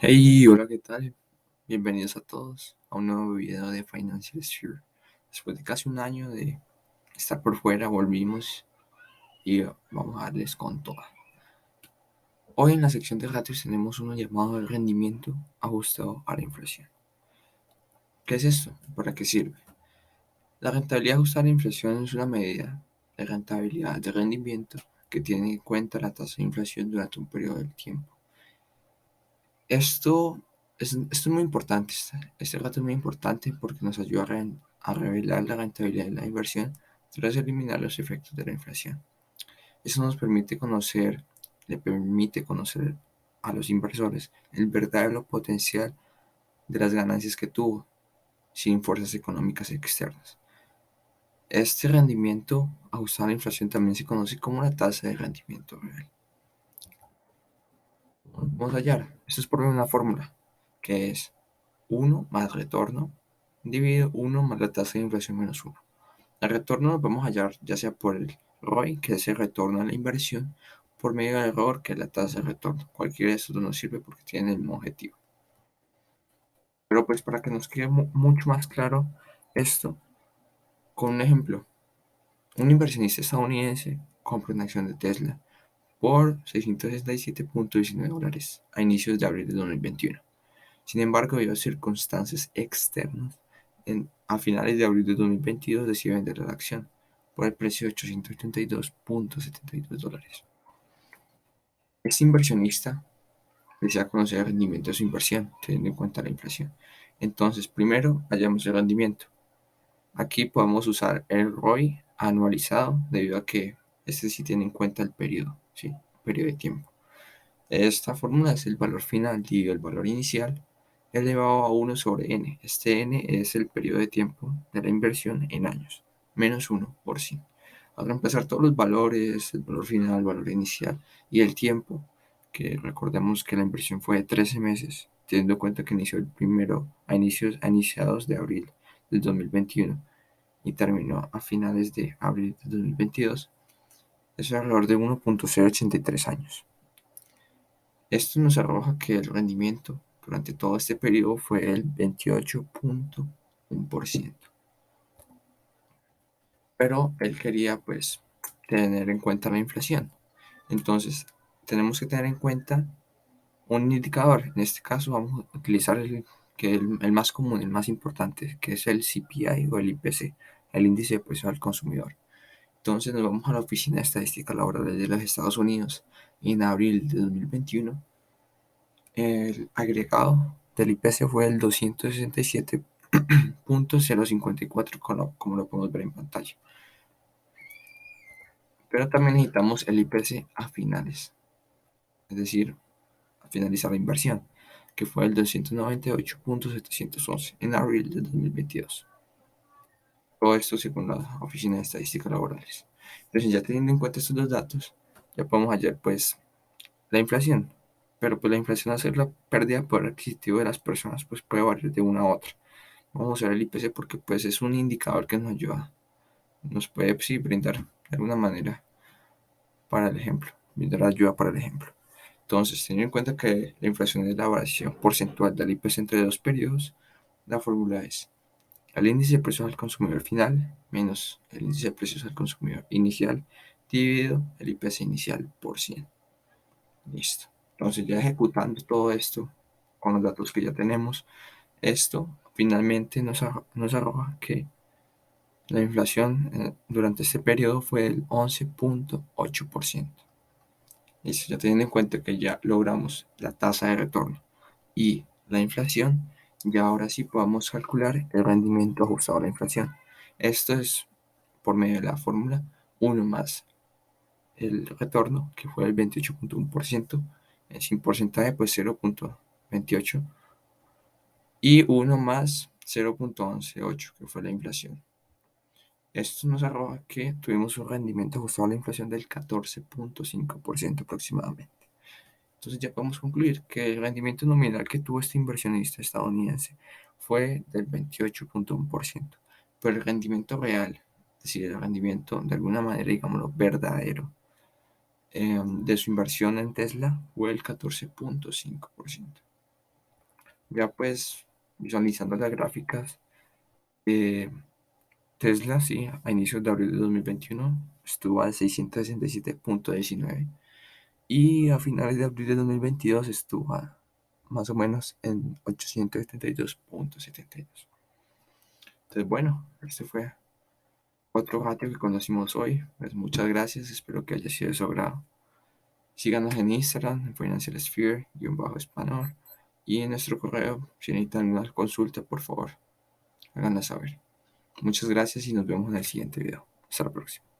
Hey, hola, ¿qué tal? Bienvenidos a todos a un nuevo video de Financial Sphere. Después de casi un año de estar por fuera, volvimos y vamos a darles con toda. Hoy en la sección de ratios tenemos uno llamado el rendimiento ajustado a la inflación. ¿Qué es esto? ¿Para qué sirve? La rentabilidad ajustada a la inflación es una medida de rentabilidad de rendimiento que tiene en cuenta la tasa de inflación durante un periodo de tiempo. Esto es muy importante, este dato es muy importante porque nos ayuda a revelar la rentabilidad de la inversión tras eliminar los efectos de la inflación. Eso le permite conocer a los inversores el verdadero potencial de las ganancias que tuvo sin fuerzas económicas externas. Este rendimiento ajustado a la inflación también se conoce como la tasa de rendimiento real. Vamos a hallar, esto es por una fórmula que es 1 más retorno dividido 1 más la tasa de inflación menos 1. El retorno lo podemos hallar ya sea por el ROI, que es el retorno a la inversión, por medio del error, que es la tasa de retorno. Cualquiera de estos dos nos sirve porque tienen el mismo objetivo. Pero pues para que nos quede mucho más claro esto, con un ejemplo, un inversionista estadounidense compra una acción de Tesla por $667.19 a inicios de abril de 2021. Sin embargo, debido a circunstancias externas, a finales de abril de 2022 decide vender la acción por el precio de $832.72. Este inversionista desea conocer el rendimiento de su inversión, teniendo en cuenta la inflación. Entonces, primero hallamos el rendimiento. Aquí podemos usar el ROI anualizado, debido a que este sí tiene en cuenta el periodo, ¿sí? Periodo de tiempo. Esta fórmula es el valor final dividido el valor inicial elevado a 1 sobre n. Este n es el periodo de tiempo de la inversión en años, menos 1 por 100. Al reemplazar todos los valores, el valor final, el valor inicial y el tiempo, que recordemos que la inversión fue de 13 meses, teniendo en cuenta que inició el primero a iniciados de abril del 2021 y terminó a finales de abril del 2022, es alrededor de 1.083 años. Esto nos arroja que el rendimiento durante todo este periodo fue el 28.1%. Pero él quería pues tener en cuenta la inflación. Entonces tenemos que tener en cuenta un indicador. En este caso vamos a utilizar el más común, el más importante, que es el CPI o el IPC, el índice de precio al consumidor. Entonces nos vamos a la Oficina de Estadística Laboral de los Estados Unidos y en abril de 2021 el agregado del IPC fue el 267.054, como lo podemos ver en pantalla. Pero también necesitamos el IPC a finales, es decir, a finalizar la inversión, que fue el 298.711 en abril de 2022. Todo esto según la Oficina de Estadísticas Laborales. Entonces, ya teniendo en cuenta estos dos datos, ya podemos hallar pues la inflación. Pero pues la inflación, al ser la pérdida de poder adquisitivo de las personas, pues puede variar de una a otra. Vamos a usar el IPC porque pues es un indicador que nos ayuda, nos puede sí, brindar de alguna manera para el ejemplo, brindar ayuda para el ejemplo. Entonces, teniendo en cuenta que la inflación es la variación porcentual del IPC entre dos periodos, la fórmula es el índice de precios al consumidor final menos el índice de precios al consumidor inicial dividido el IPC inicial por 100. Listo. Entonces, ya ejecutando todo esto con los datos que ya tenemos, esto finalmente nos arroja que la inflación durante este periodo fue del 11.8%. Listo, ya teniendo en cuenta que ya logramos la tasa de retorno y la inflación, ya ahora sí podemos calcular el rendimiento ajustado a la inflación. Esto es por medio de la fórmula 1 más el retorno, que fue el 28.1%, sin porcentaje pues 0.28, y 1 más 0.118, que fue la inflación. Esto nos arroja que tuvimos un rendimiento ajustado a la inflación del 14.5% aproximadamente. Entonces ya podemos concluir que el rendimiento nominal que tuvo este inversionista estadounidense fue del 28.1%, pero el rendimiento real, es decir, el rendimiento de alguna manera, digámoslo, verdadero, de su inversión en Tesla fue el 14.5%. Ya pues visualizando las gráficas, eh, Tesla, sí, a inicios de abril de 2021 estuvo a 667,19 y a finales de abril de 2022 estuvo a más o menos en 872,72. Entonces, bueno, este fue otro ratio que conocimos hoy. Pues muchas gracias, espero que haya sido de su agrado. Síganos en Instagram, en Financial Sphere, _español, y en nuestro correo. Si necesitan una consulta, por favor, háganla saber. Muchas gracias y nos vemos en el siguiente video. Hasta la próxima.